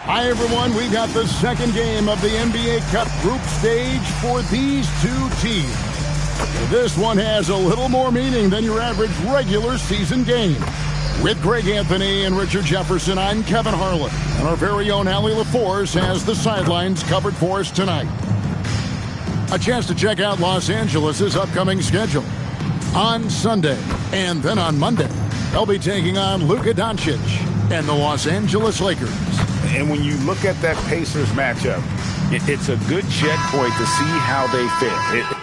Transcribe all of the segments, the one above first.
Hi, everyone. We've got the second game of the NBA Cup group stage for these two teams. This one has a little more meaning than your average regular season game. With Greg Anthony and Richard Jefferson, I'm Kevin Harlan. And our very own Allie LaForce has the sidelines covered for us tonight. A chance to check out Los Angeles' upcoming schedule. On Sunday and then on Monday, they'll be taking on Luka Doncic and the Los Angeles Lakers. And when you look at that Pacers matchup, it's a good checkpoint to see how they fit.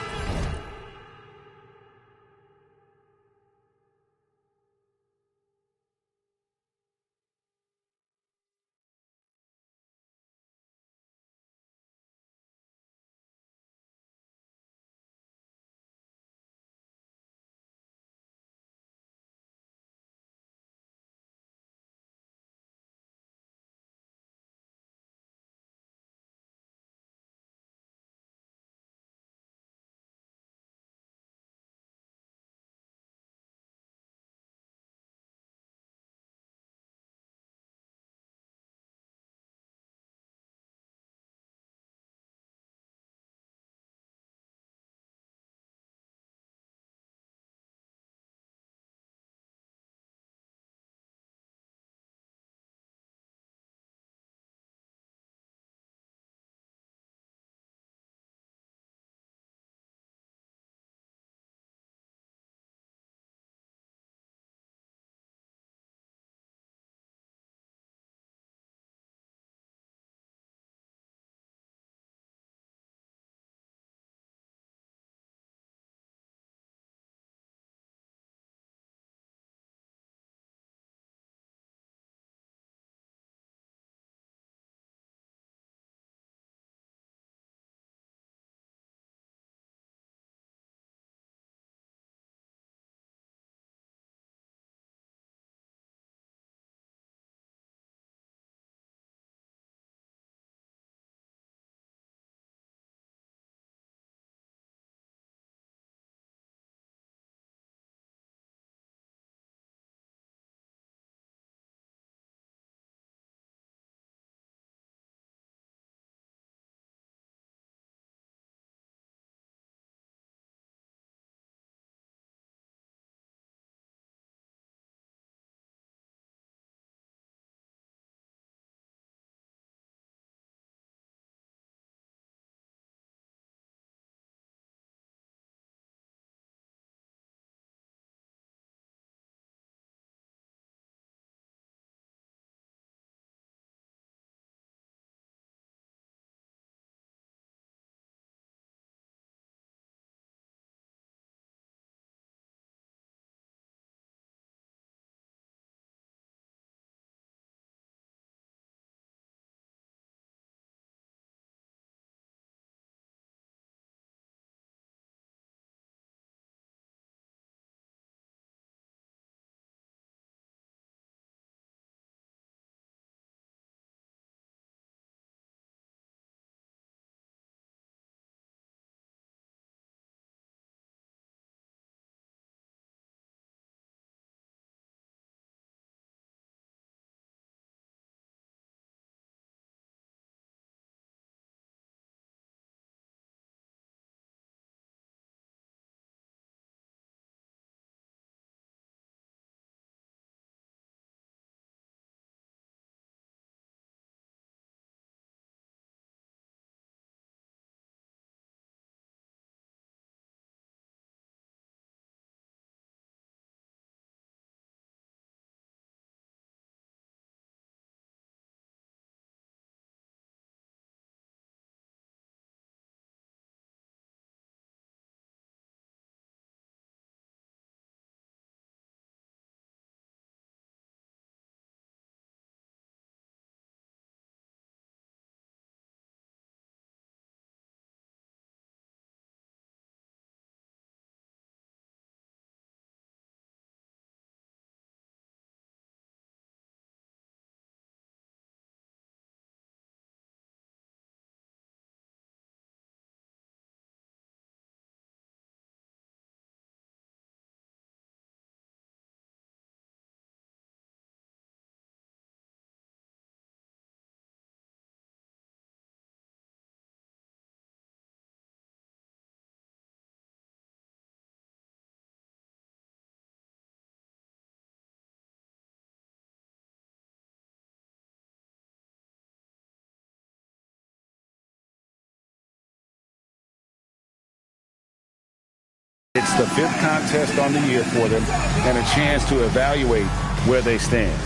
It's the 5th contest on the year for them and a chance to evaluate where they stand.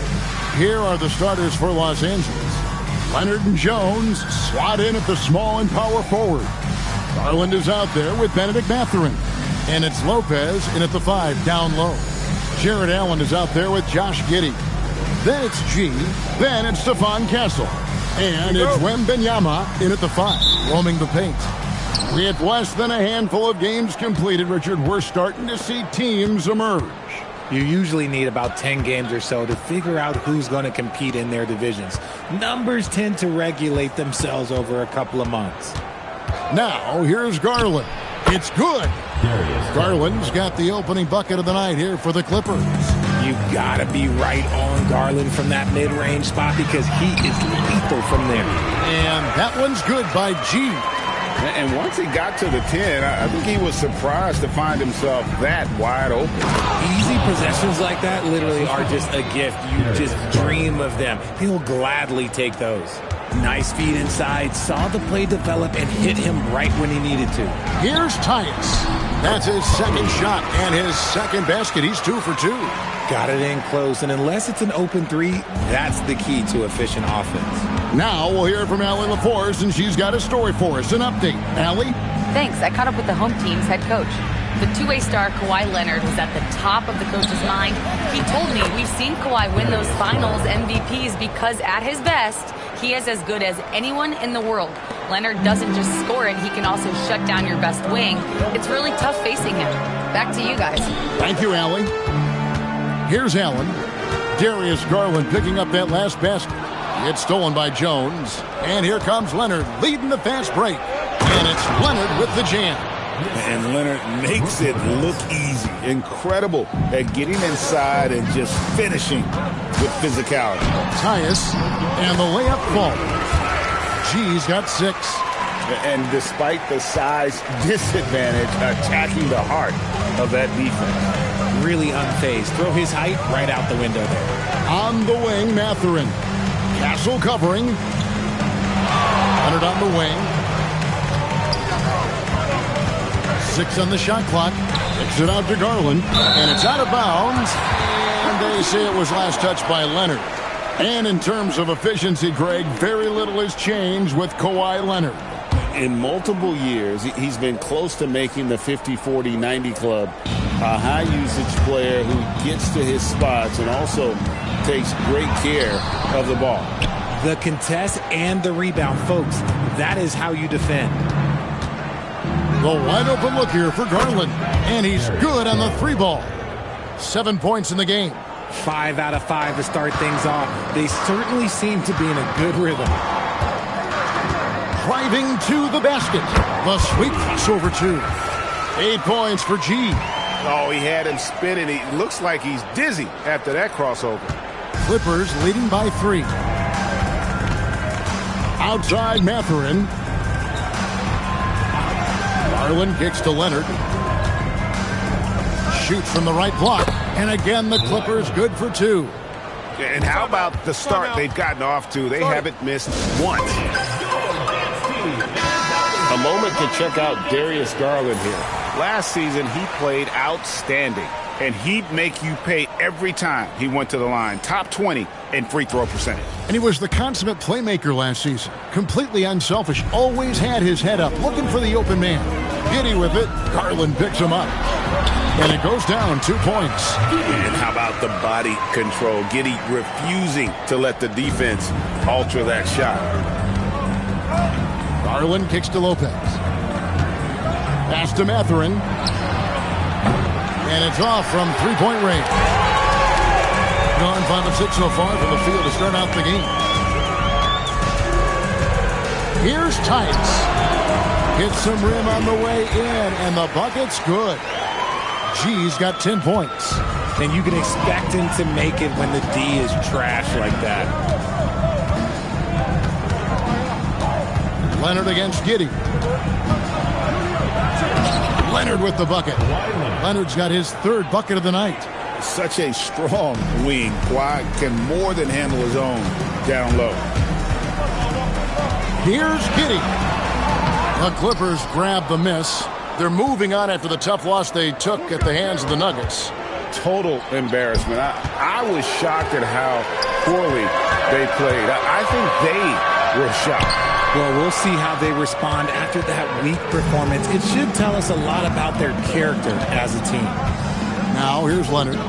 Here are the starters for Los Angeles. Leonard and Jones slot in at the small and power forward. Garland is out there with Benedict Mathurin. And it's Lopez in at the 5 down low. Jared Allen is out there with Josh Giddey. Then it's G. Then it's Stephon Castle. And it's Wembanyama in at the 5, roaming the paint. With less than a handful of games completed, Richard, we're starting to see teams emerge. You usually need about 10 games or so to figure out who's going to compete in their divisions. Numbers tend to regulate themselves over a couple of months. Now, here's Garland. It's good. Garland's got the opening bucket of the night here for the Clippers. You got to be right on Garland from that mid-range spot because he is lethal from there. And that one's good by G. And once he got to the 10, I think he was surprised to find himself that wide open. Easy possessions like that literally are just a gift. You just dream of them. He'll gladly take those. Nice feed inside, saw the play develop and hit him right when he needed to. Here's Tyus. That's his second shot and his second basket. He's 2 for 2. Got it in close, and unless it's an open 3, that's the key to efficient offense. Now we'll hear from Allie LaForce, and she's got a story for us. An update. Allie? Thanks. I caught up with the home team's head coach. The two-way star Kawhi Leonard was at the top of the coach's mind. He told me we've seen Kawhi win those finals MVPs because at his best, he is as good as anyone in the world. Leonard doesn't just score it, he can also shut down your best wing. It's really tough facing him. Back to you guys. Thank you, Allie. Here's Allen. Darius Garland picking up that last basket. It's stolen by Jones. And here comes Leonard leading the fast break. And it's Leonard with the jam. And Leonard makes it look easy. Incredible at getting inside and just finishing with physicality. Tyus, and the layup falls. G's got 6. And despite the size disadvantage, attacking the heart of that defense. Really unfazed. Throw his height right out the window there. On the wing, Mathurin. Castle covering. Leonard on the wing. 6 on the shot clock. Kicks it out to Garland. And it's out of bounds. And they say it was last touched by Leonard. And in terms of efficiency, Greg, very little has changed with Kawhi Leonard. In multiple years, he's been close to making the 50-40-90 club. A high-usage player who gets to his spots and also takes great care of the ball. The contest and the rebound, folks. That is how you defend. The wide open look here for Garland. And he's good on the 3 ball. 7 points in the game. 5 out of 5 to start things off. They certainly seem to be in a good rhythm. Driving to the basket. The sweet crossover 2. 8 points for G. Oh, he had him spinning. He looks like he's dizzy after that crossover. Clippers leading by 3. Outside Mathurin. Garland kicks to Leonard. Shoots from the right block. And again, the Clippers good for 2. And how about the start they've gotten off to? They haven't missed once. A moment to check out Darius Garland here. Last season, he played outstanding. And he'd make you pay every time he went to the line. Top 20 in free throw percentage. And he was the consummate playmaker last season. Completely unselfish. Always had his head up, looking for the open man. Giddey with it. Garland picks him up. And it goes down 2 points. And how about the body control? Giddey refusing to let the defense alter that shot. Garland kicks to Lopez. Pass to Mathurin. And it's off from 3-point range. Gone 5 of 6 so far from the field to start out the game. Here's Tyus. Hits some rim on the way in, and the bucket's good. G's got 10 points. And you can expect him to make it when the D is trash like that. Leonard against Giddey. Leonard with the bucket. Leonard's got his 3rd bucket of the night. Such a strong wing. Kawhi can more than handle his own down low. Here's Giddey. The Clippers grab the miss. They're moving on after the tough loss they took at the hands of the Nuggets. Total embarrassment. I was shocked at how poorly they played. I think they were shocked. Well, we'll see how they respond after that weak performance. It should tell us a lot about their character as a team. Now, here's Leonard.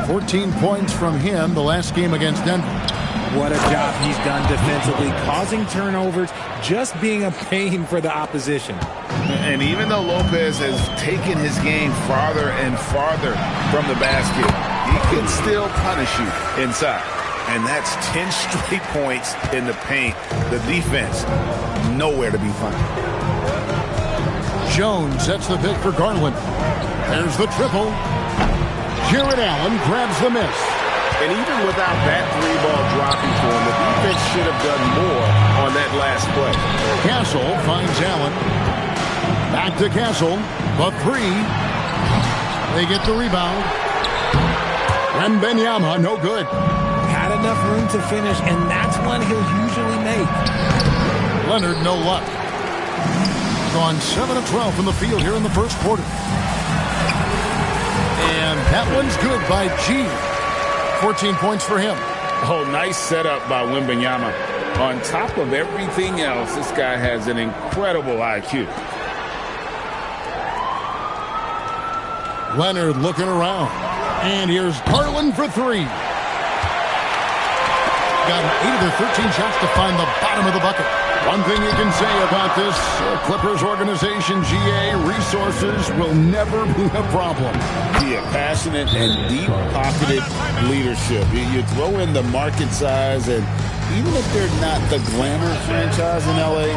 14 points from him the last game against Denver. What a job he's done defensively, causing turnovers, just being a pain for the opposition. And even though Lopez has taken his game farther and farther from the basket, he can still punish you inside. And that's 10 straight points in the paint. The defense, nowhere to be found. Jones sets the pick for Garland. There's the triple. Jared Allen grabs the miss. And even without that three-ball dropping for him, the defense should have done more on that last play. Castle finds Allen. Back to Castle. The three. They get the rebound. Wembanyama, no good. Had enough room to finish, and that's one he'll usually make. Leonard, no luck. Gone 7 of 12 from the field here in the first quarter. And that one's good by G. 14 points for him. Oh, nice setup by Wembanyama. On top of everything else, this guy has an incredible IQ. Leonard looking around. And here's Garland for three. Got 8 of their 13 shots to find the bottom of the bucket. One thing you can say about this Clippers organization, GA, resources will never be a problem. Yeah, passionate and deep-pocketed leadership. You throw in the market size, and even if they're not the glamour franchise in L.A.,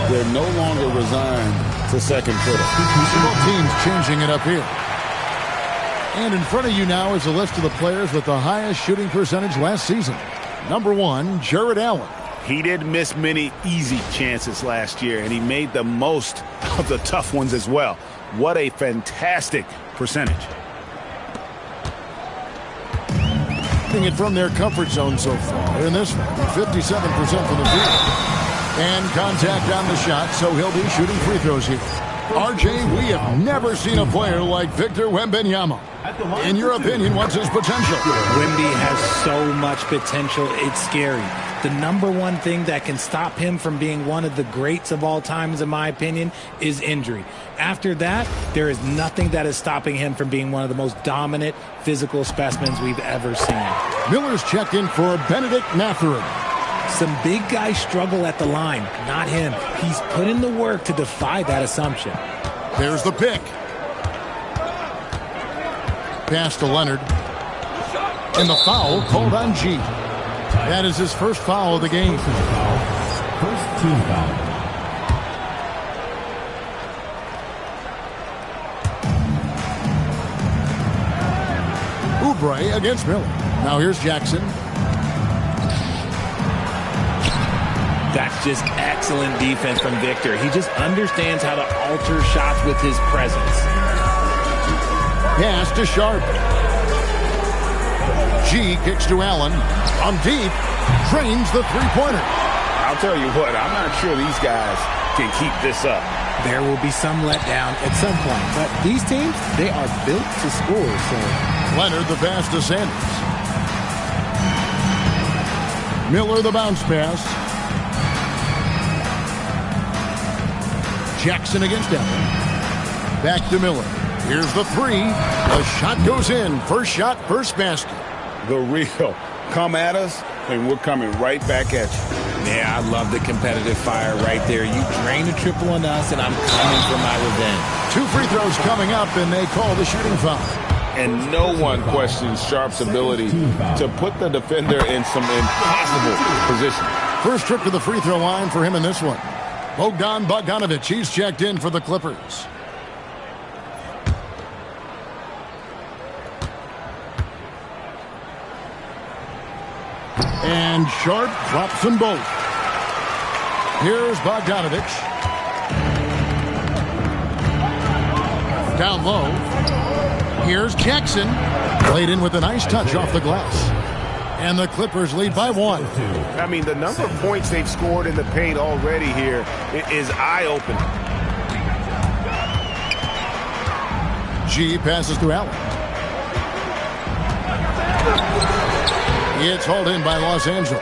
they're no longer resigned to second fiddle. Both teams changing it up here. And in front of you now is a list of the players with the highest shooting percentage last season. Number 1, Jared Allen. He didn't miss many easy chances last year, and he made the most of the tough ones as well. What a fantastic percentage. Getting it from their comfort zone so far. In this one, 57% from the field. And contact on the shot, so he'll be shooting free throws here. RJ, we have never seen a player like Victor Wembanyama. In your opinion, what's his potential? Wemby has so much potential, it's scary. The number one thing that can stop him from being one of the greats of all times, in my opinion, is injury. After that, there is nothing that is stopping him from being one of the most dominant physical specimens we've ever seen. Miller's checked in for Benedict Mathurin. Some big guys struggle at the line, not him. He's put in the work to defy that assumption. There's the pick. Pass to Leonard. And the foul called on G. That is his first foul of the game. First team foul. Oubre against Miller. Now here's Jackson. That's just excellent defense from Victor. He just understands how to alter shots with his presence. Pass to Sharp. G kicks to Allen. On deep, drains the three-pointer. I'll tell you what, I'm not sure these guys can keep this up. There will be some letdown at some point, but these teams, they are built to score. So Leonard the pass to Sanders. Miller the bounce pass. Jackson against Allen. Back to Miller. Here's the three. The shot goes in. First shot, first basket. The real. Come at us, and we're coming right back at you. Yeah, I love the competitive fire right there. You drain a triple on us, and I'm coming for my revenge. 2 free throws coming up, and they call the shooting foul. And no one questions Sharp's ability to put the defender in some impossible position. First trip to the free throw line for him in this one. Bogdan Bogdanovic, he's checked in for the Clippers. And Sharp drops them both. Here's Bogdanovic. Down low. Here's Jackson. Played in with a nice touch off the glass. And the Clippers lead by 1. I mean, the number of points they've scored in the paint already here is eye-opening. G passes to Allen. It's hauled in by Los Angeles.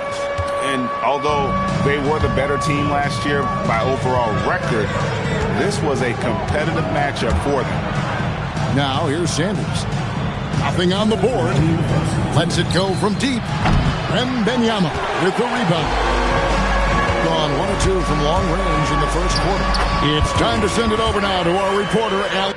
And although they were the better team last year by overall record, this was a competitive matchup for them. Now here's Sanders. Nothing on the board. Lets it go from deep. Wembanyama with the rebound. Gone 1 or 2 from long range in the first quarter. It's time to send it over now to our reporter, Al.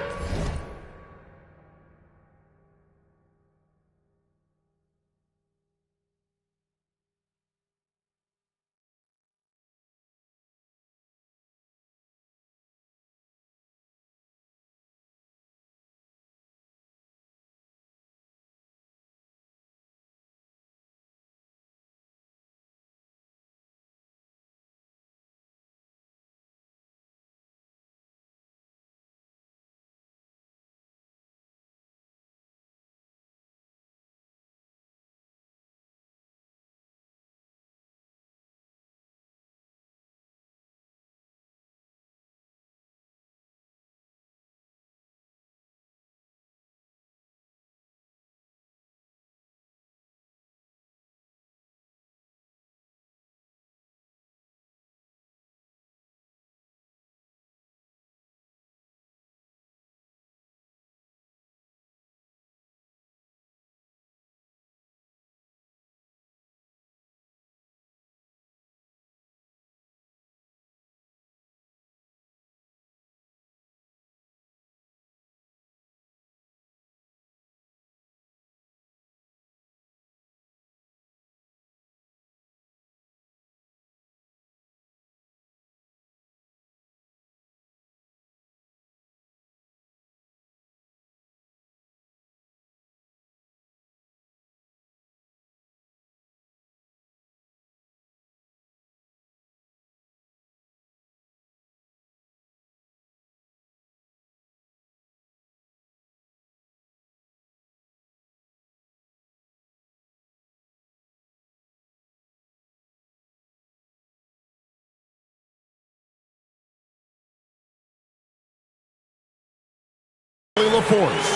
LaForce.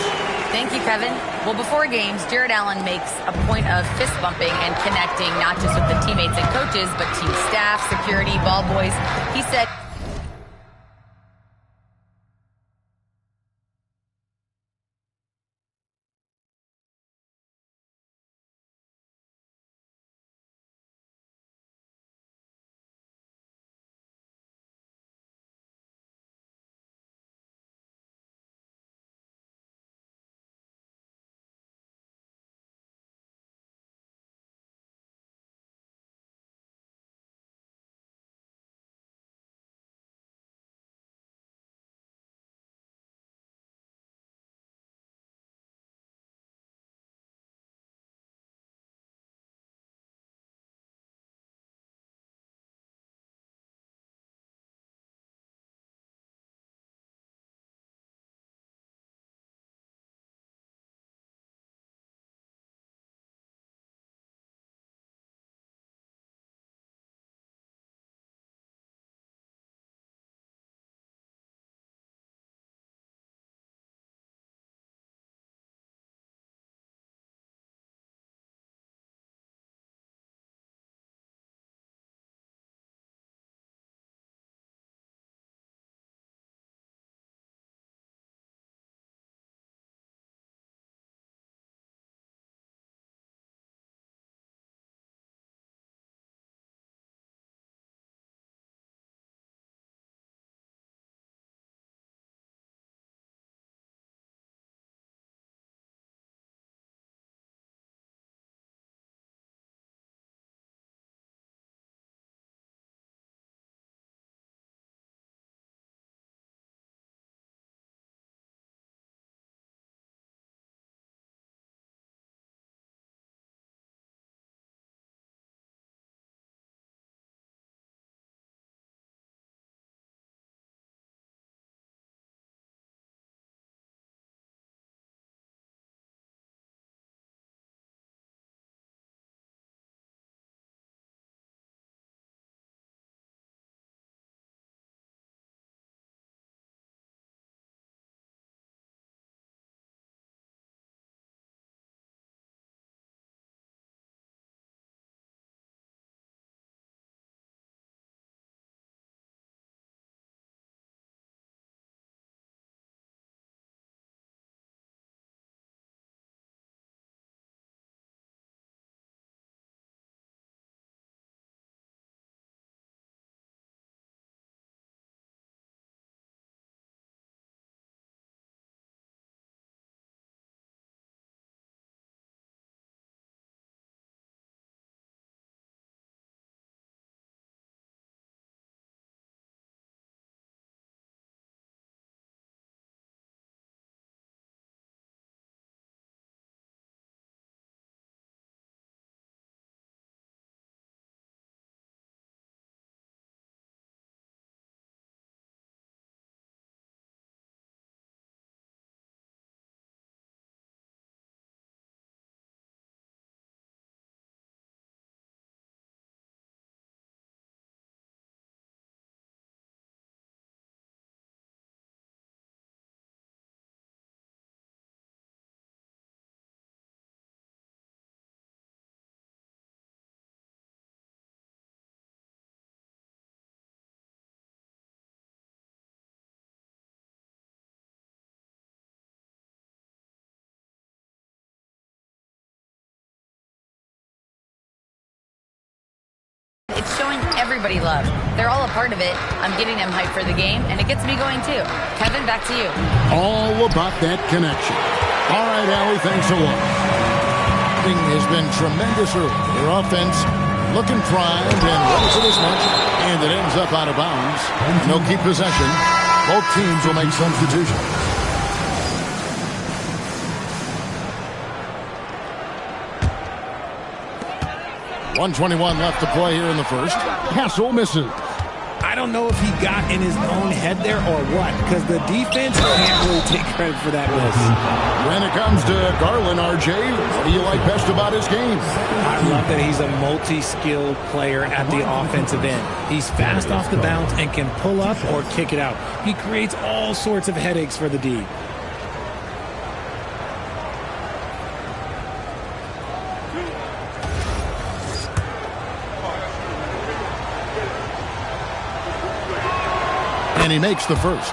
Thank you, Kevin. Well, before games, Jared Allen makes a point of fist bumping and connecting not just with the teammates and coaches, but team staff, security, ball boys. He said It's showing everybody love. They're all a part of it. I'm getting them hyped for the game, and it gets me going too. Kevin, back to you. All about that connection. All right, Allie, thanks a lot. Has been tremendous early. Their offense looking primed and ready for this much, and it ends up out of bounds. And they'll keep possession. Both teams will make substitutions. .121 left to play here in the first. Hassel misses. I don't know if he got in his own head there or what, because the defense can't really take credit for that miss. When it comes to Garland, RJ, what do you like best about his game? I love that he's a multi-skilled player at the offensive end. He's fast off the bounce and can pull up or kick it out. He creates all sorts of headaches for the D. And he makes the first.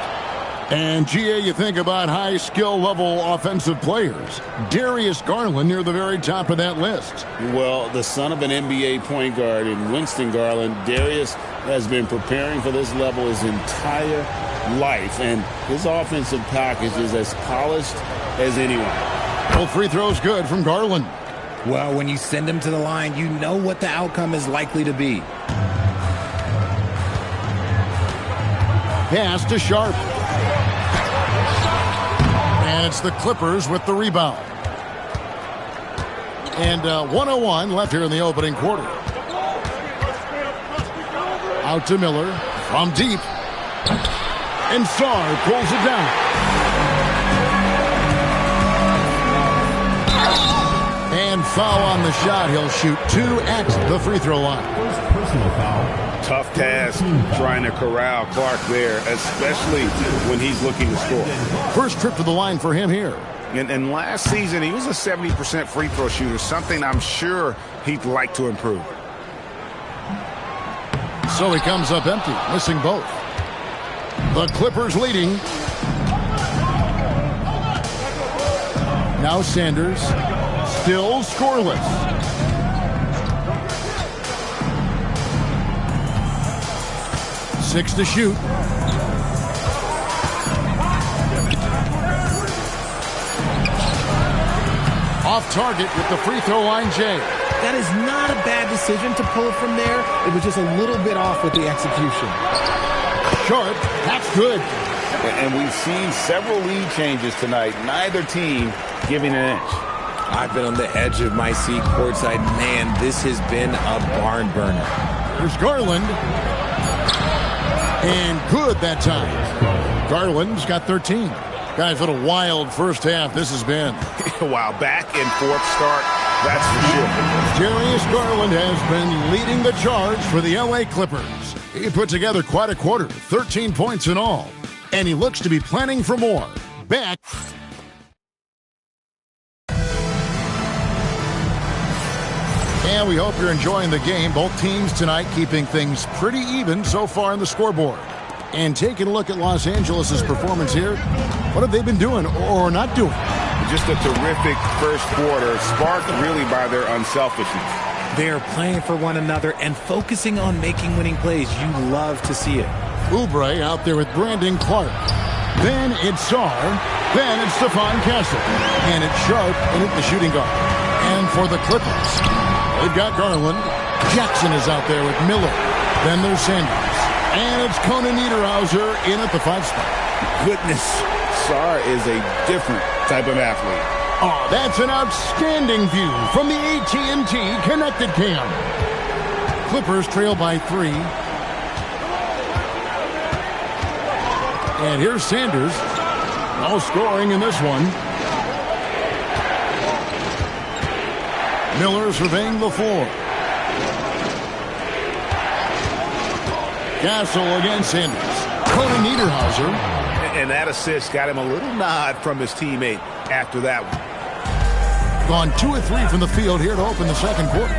And, GA, you think about high skill level offensive players. Darius Garland near the very top of that list. Well, the son of an NBA point guard in Winston Garland, Darius has been preparing for this level his entire life. And his offensive package is as polished as anyone. Both free throws good from Garland. Well, when you send him to the line, you know what the outcome is likely to be. Pass to Sharp. And it's the Clippers with the rebound. And 1:01 left here in the opening quarter. Out to Miller from deep. And Sarr pulls it down. And foul on the shot. He'll shoot 2 at the free throw line. First personal foul. Tough task trying to corral Clark there, especially when he's looking to score. First trip to the line for him here. And last season, he was a 70% free throw shooter, something I'm sure he'd like to improve. So he comes up empty, missing both. The Clippers leading. Now Sanders, still scoreless. Six to shoot. Off target with the free throw line, Jay. That is not a bad decision to pull it from there. It was just a little bit off with the execution. Sharp, that's good. And we've seen several lead changes tonight. Neither team giving an inch. I've been on the edge of my seat courtside. Man, this has been a barn burner. There's Garland. And good that time. Garland's got 13. Guys, what a wild first half this has been. Wow, back and forth start, that's for sure. Darius Garland has been leading the charge for the LA Clippers. He put together quite a quarter, 13 points in all. And he looks to be planning for more. Back. And we hope you're enjoying the game. Both teams tonight keeping things pretty even so far on the scoreboard. And taking a look at Los Angeles' performance here, what have they been doing or not doing? Just a terrific first quarter, sparked really by their unselfishness. They're playing for one another and focusing on making winning plays. You love to see it. Oubre out there with Brandon Clark. Then it's Sarr. Then it's Stephon Castle. And it's Sharp in at the shooting guard. And for the Clippers, they've got Garland. Jackson is out there with Miller. Then there's Sanders. And it's Conan Niederhauser in at the 5 spot. Goodness, Sarr is a different type of athlete. Oh, that's an outstanding view from the AT&T Connected Cam. Clippers trail by 3. And here's Sanders. No scoring in this one. Miller surveying the floor. Castle against Sanders. Conan Niederhauser. And that assist got him a little nod from his teammate after that one. Gone 2 of 3 from the field here to open the second quarter.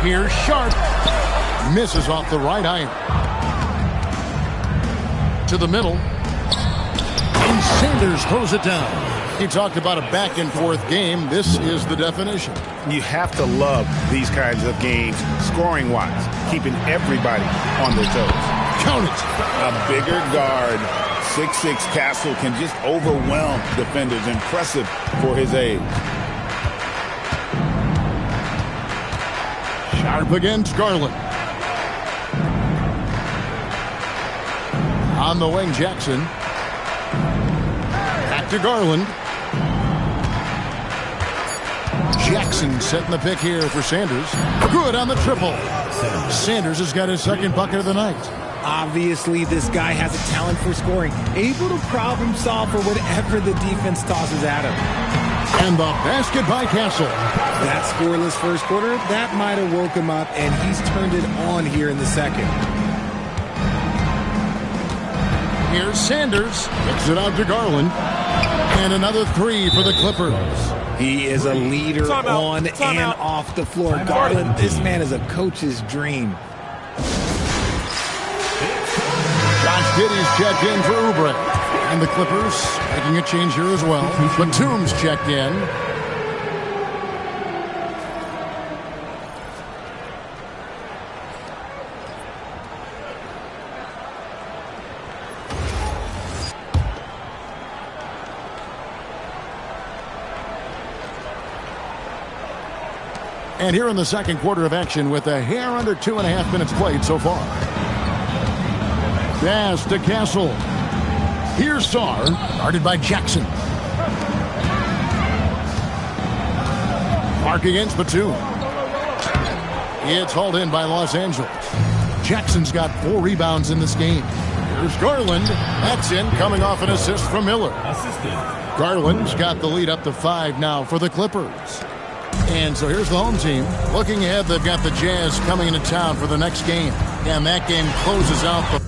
Here's Sharp. Misses off the right iron. To the middle. And Sanders throws it down. He talked about a back-and-forth game. This is the definition. You have to love these kinds of games, scoring-wise, keeping everybody on their toes. Count it. A bigger guard, 6'6" Castle, can just overwhelm defenders. Impressive for his age. Sharp against Garland. On the wing, Jackson. Back to Garland. Jackson setting the pick here for Sanders. Good on the triple. Sanders has got his second bucket of the night. Obviously, this guy has a talent for scoring, able to problem solve for whatever the defense tosses at him. And the basket by Castle. That scoreless first quarter, that might have woke him up, and he's turned it on here in the second. Here's Sanders. Kicks it out to Garland. And another three for the Clippers. He is a leader on and off the floor. Garland, this man is a coach's dream. Josh Giddey's checked in for Oubre. And the Clippers making a change here as well. Batum's checked in. And here in the second quarter of action with a hair under 2.5 minutes played so far. Pass to Castle. Here's Sarr, guarded by Jackson. Mark against Batum. It's hauled in by Los Angeles. Jackson's got 4 rebounds in this game. Here's Garland. That's in, coming off an assist from Miller. Garland's got the lead up to 5 now for the Clippers. And so here's the home team. Looking ahead, they've got the Jazz coming into town for the next game. And that game closes out the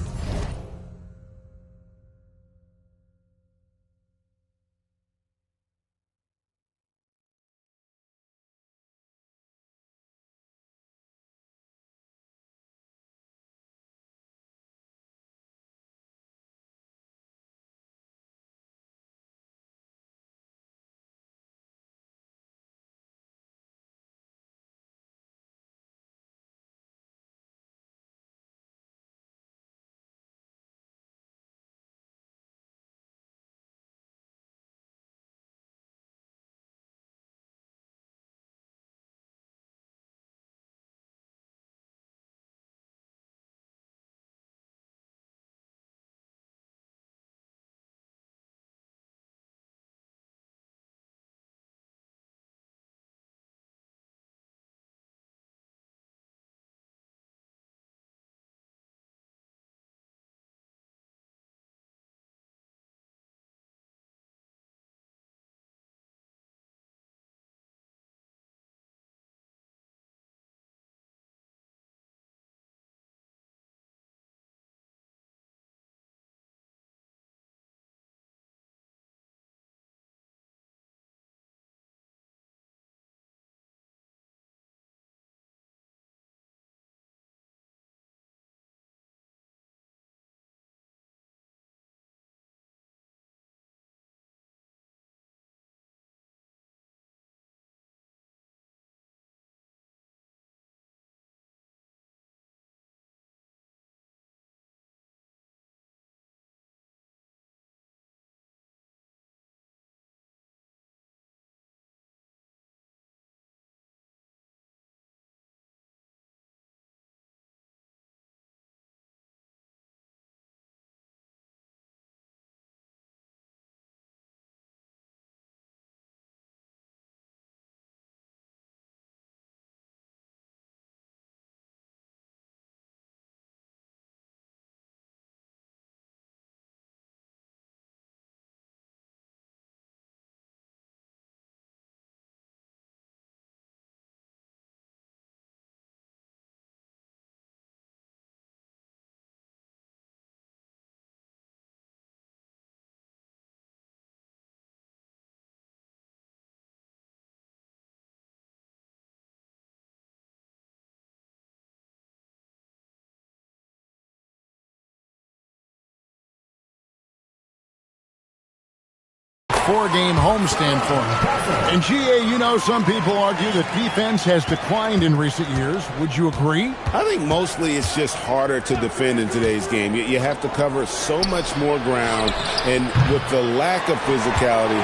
4-game homestand for him. And GA, you know, some people argue that defense has declined in recent years. Would you agree? I think mostly it's just harder to defend in today's game. You have to cover so much more ground, and with the lack of physicality,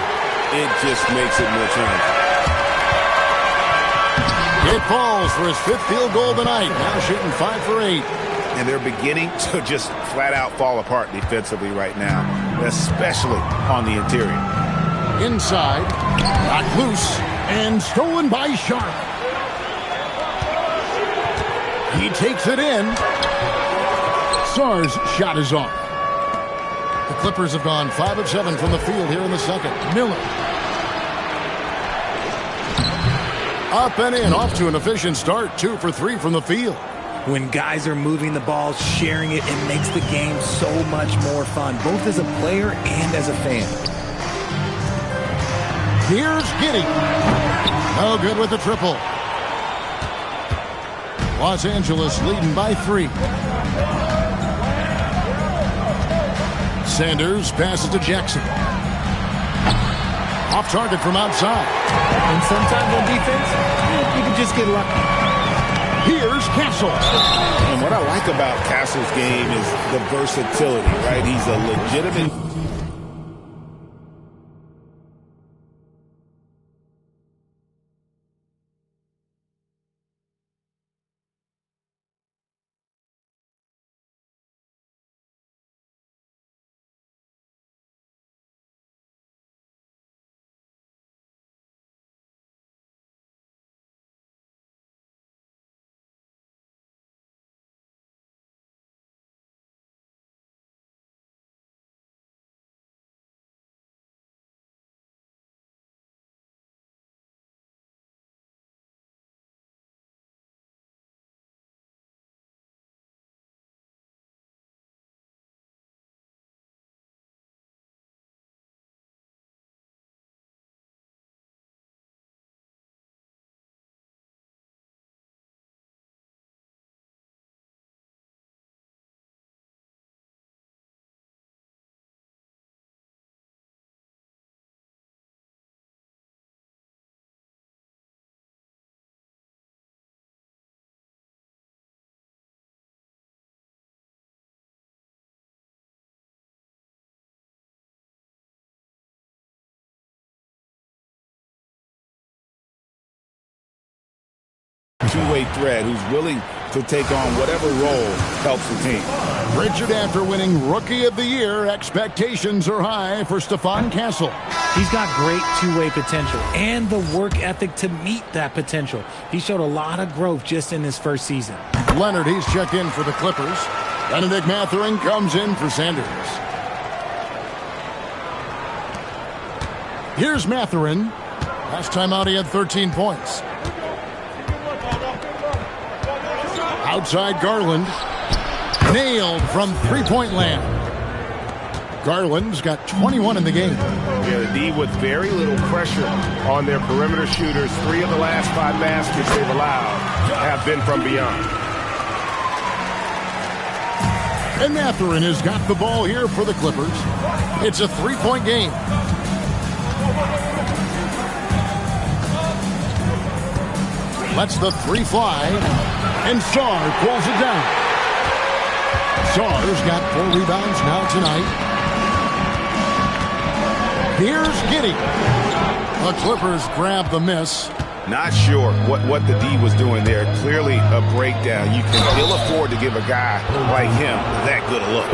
it just makes it more challenging. It falls for his 5th field goal tonight. Now shooting 5 for 8. And they're beginning to just flat out fall apart defensively right now, especially on the interior. Inside, got loose, and stolen by Sharp. He takes it in. Sarr's shot is off. The Clippers have gone 5 of 7 from the field here in the second. Miller. Up and in, off to an efficient start. 2 for 3 from the field. When guys are moving the ball, sharing it, it makes the game so much more fun, both as a player and as a fan. Here's Giddey. No good with the triple. Los Angeles leading by 3. Sanders passes to Jackson. Off target from outside. And sometimes on defense, you can just get lucky. Here's Castle. And what I like about Castle's game is the versatility, right? He's a legitimate... two-way threat who's willing to take on whatever role helps the team. Richard, after winning Rookie of the Year, expectations are high for Stephon Castle. He's got great two-way potential and the work ethic to meet that potential. He showed a lot of growth just in his first season. Leonard, he's checked in for the Clippers. Benedict Mathurin comes in for Sanders. Here's Mathurin. Last time out, he had 13 points. Outside Garland. Nailed from three-point land. Garland's got 21 in the game. Yeah, the D with very little pressure on their perimeter shooters. 3 of the last 5 baskets they've allowed have been from beyond. And Mathurin has got the ball here for the Clippers. It's a 3-point game. Lets the 3 fly. And Sarr pulls it down. Sarr's got 4 rebounds now tonight. Here's Giddey. The Clippers grab the miss. Not sure what the D was doing there. Clearly a breakdown. You can ill afford to give a guy like him that good a look.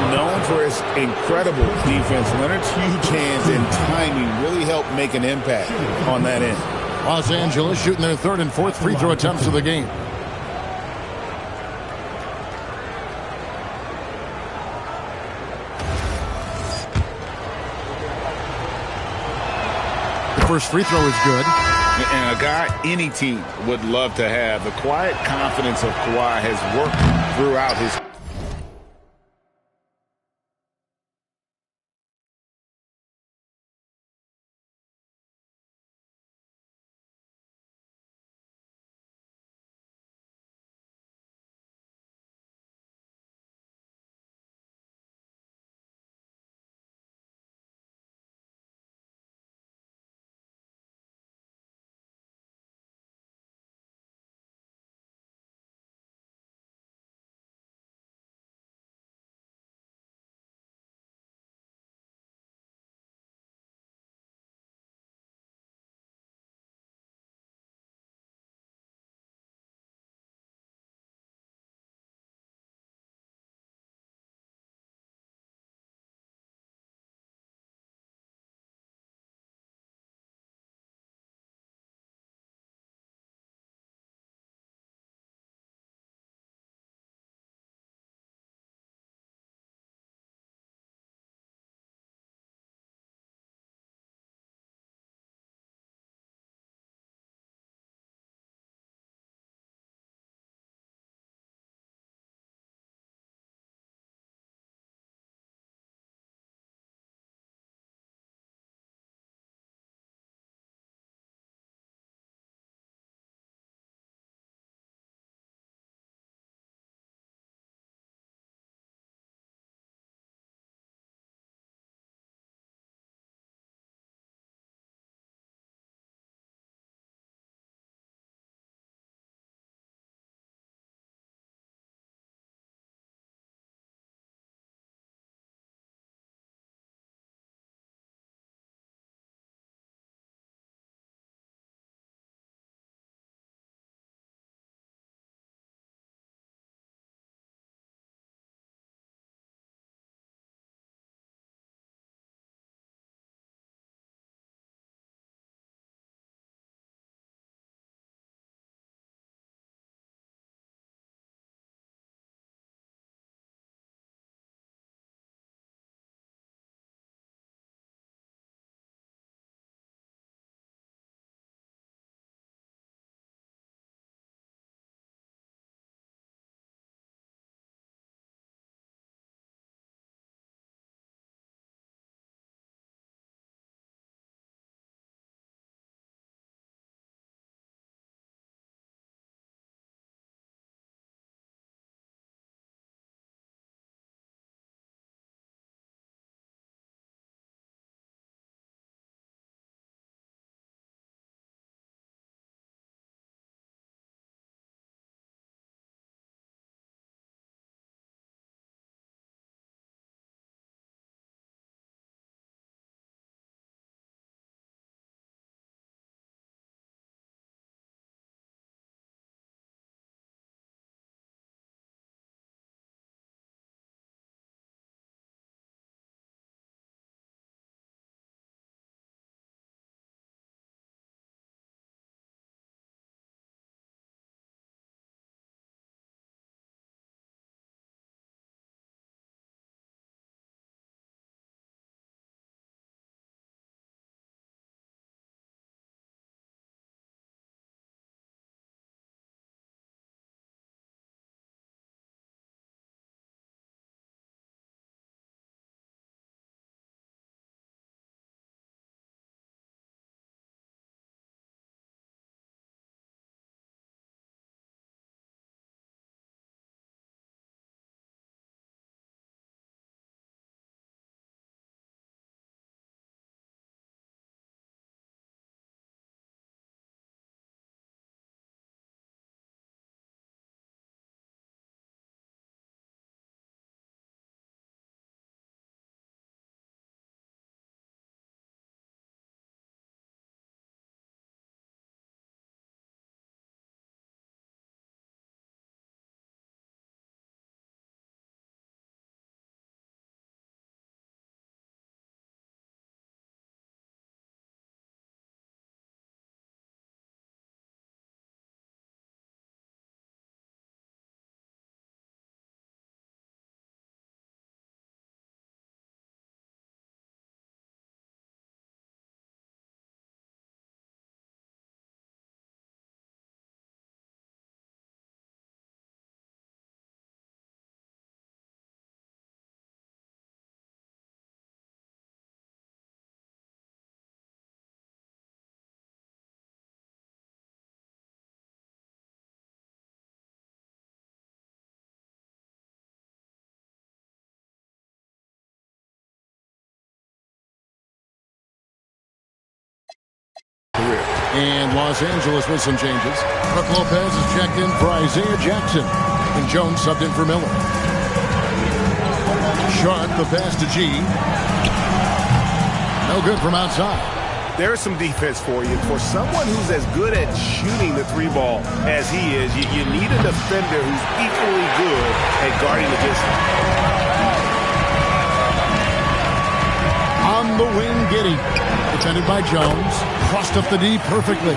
Known for his incredible defense, Leonard's huge hands and timing really helped make an impact on that end. Los Angeles shooting their 3rd and 4th free throw attempts of the game. The first free throw is good. And a guy any team would love to have. The quiet confidence of Kawhi has worked throughout his career. And Los Angeles with some changes. Brook Lopez is checked in for Isaiah Jackson. And Jones subbed in for Miller. Sharp, the pass to G. No good from outside. There's some defense for you. For someone who's as good at shooting the three ball as he is, you need a defender who's equally good at guarding the distance. On the wing, Giddey. Defended by Jones. Crossed up the D perfectly.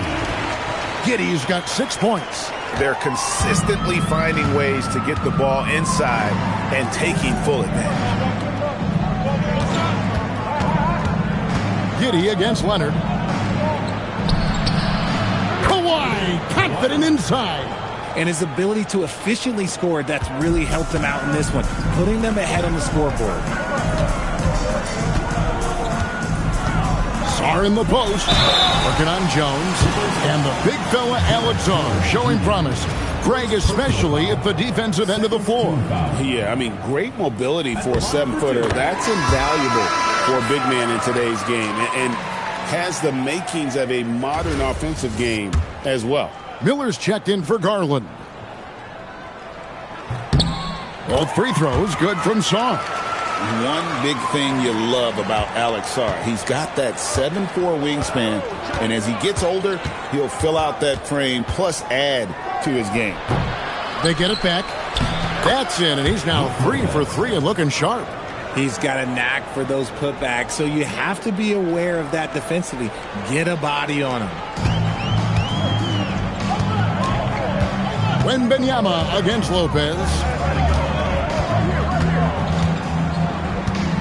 Giddey's got 6 points. They're consistently finding ways to get the ball inside and taking full advantage. Giddey against Leonard. Kawhi, confident inside. And his ability to efficiently score, that's really helped him out in this one, putting them ahead on the scoreboard. Sarr in the post, working on Jones, and the big fella Alex Sarr showing promise. Greg especially at the defensive end of the floor. Yeah, I mean, great mobility for a 7-footer. That's invaluable for a big man in today's game, and has the makings of a modern offensive game as well. Miller's checked in for Garland. Both free throws good from Sarr. One big thing you love about Alex Sarr, he's got that 7'4" wingspan, and as he gets older, he'll fill out that frame plus add to his game. They get it back. That's in, and he's now 3 for 3 and looking sharp. He's got a knack for those putbacks, so you have to be aware of that defensively. Get a body on him. Wembanyama against Lopez.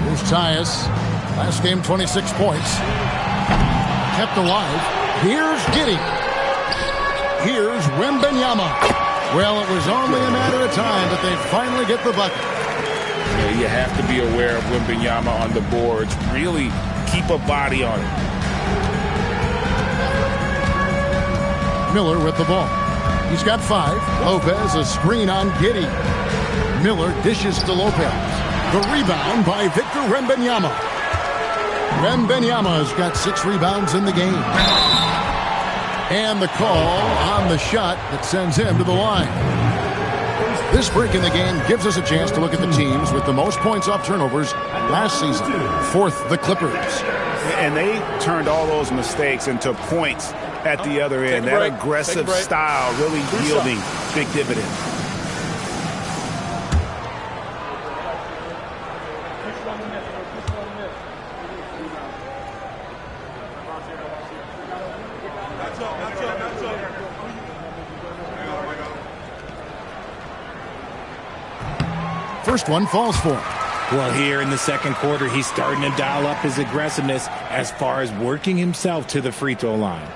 Here's Tyus. Last game, 26 points. Kept alive. Here's Giddey. Here's Wembanyama. Well, it was only a matter of time that they finally get the bucket. Yeah, you have to be aware of Wembanyama on the boards. Really keep a body on it. Miller with the ball. He's got 5. Lopez a screen on Giddey. Miller dishes to Lopez. The rebound by Victor Wembanyama. Wembanyama's got 6 rebounds in the game. And the call on the shot that sends him to the line. This break in the game gives us a chance to look at the teams with the most points off turnovers last season. 4th, the Clippers. And they turned all those mistakes into points at the other end. That aggressive style really yielding big dividends. First one falls for him. Well, here in the second quarter, he's starting to dial up his aggressiveness as far as working himself to the free throw line.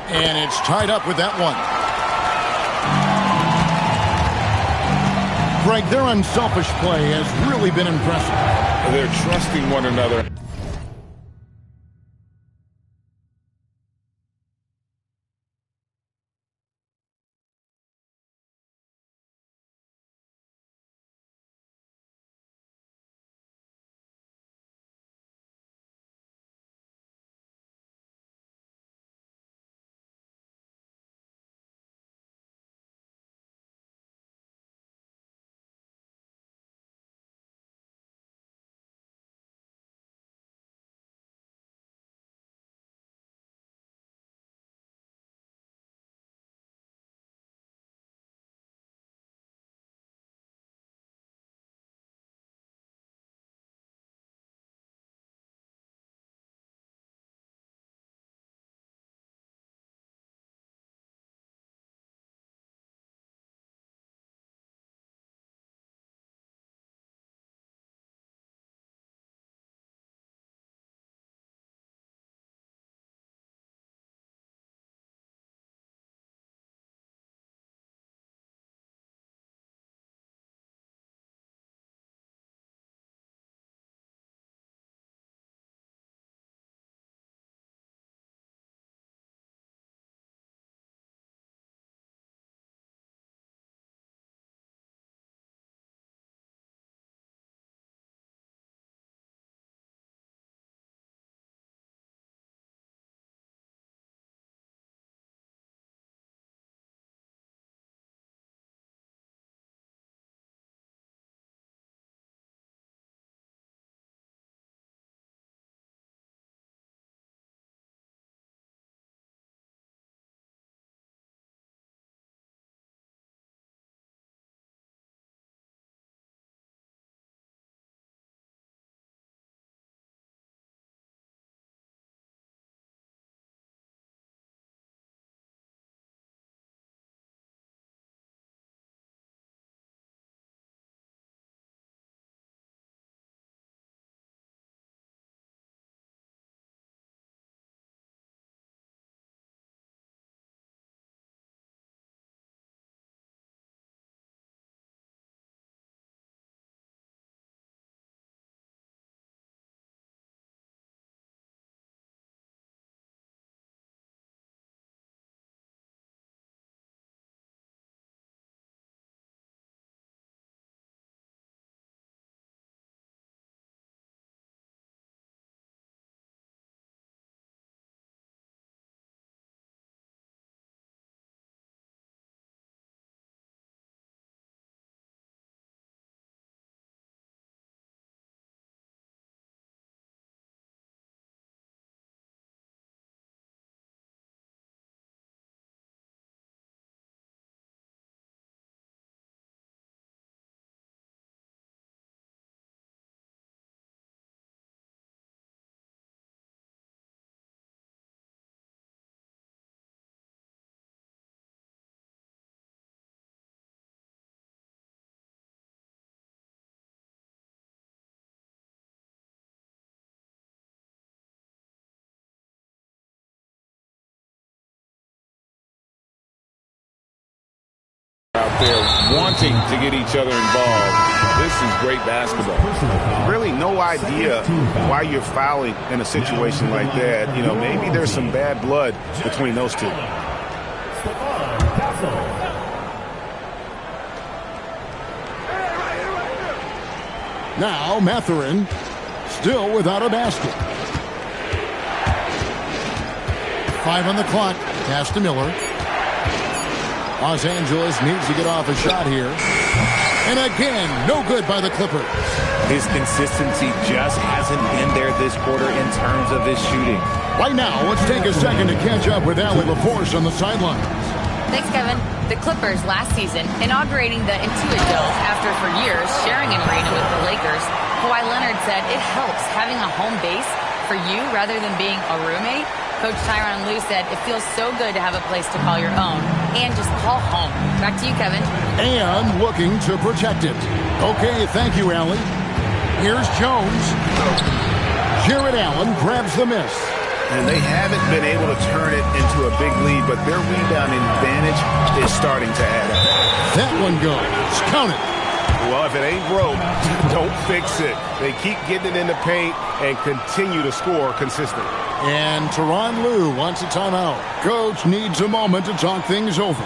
And it's tied up with that one. Greg, their unselfish play has really been impressive. They're trusting one another. out there wanting to get each other involved. This is great basketball. Really no idea why you're fouling in a situation like that. You know, maybe there's some bad blood between those two. Now Mathurin still without a basket. 5 on the clock. Pass to Miller. Los Angeles needs to get off a shot here. And again, no good by the Clippers. His consistency just hasn't been there this quarter in terms of his shooting. Right now, let's take a second to catch up with Allie LaForce on the sideline. Thanks, Kevin. The Clippers last season inaugurating the Intuit Dome after for years sharing an arena with the Lakers. Kawhi Leonard said it helps having a home base for you rather than being a roommate. Coach Tyronn Lue said it feels so good to have a place to call your own and just call home. Back to you, Kevin. And looking to protect it. Okay, thank you, Allie. Here's Jones. Jared Allen grabs the miss. And they haven't been able to turn it into a big lead, but their rebounding advantage is starting to add up. That one goes. Count it. Well, if it ain't broke, don't fix it. They keep getting it in the paint and continue to score consistently. And Tyronn Lue wants a timeout. Coach needs a moment to talk things over.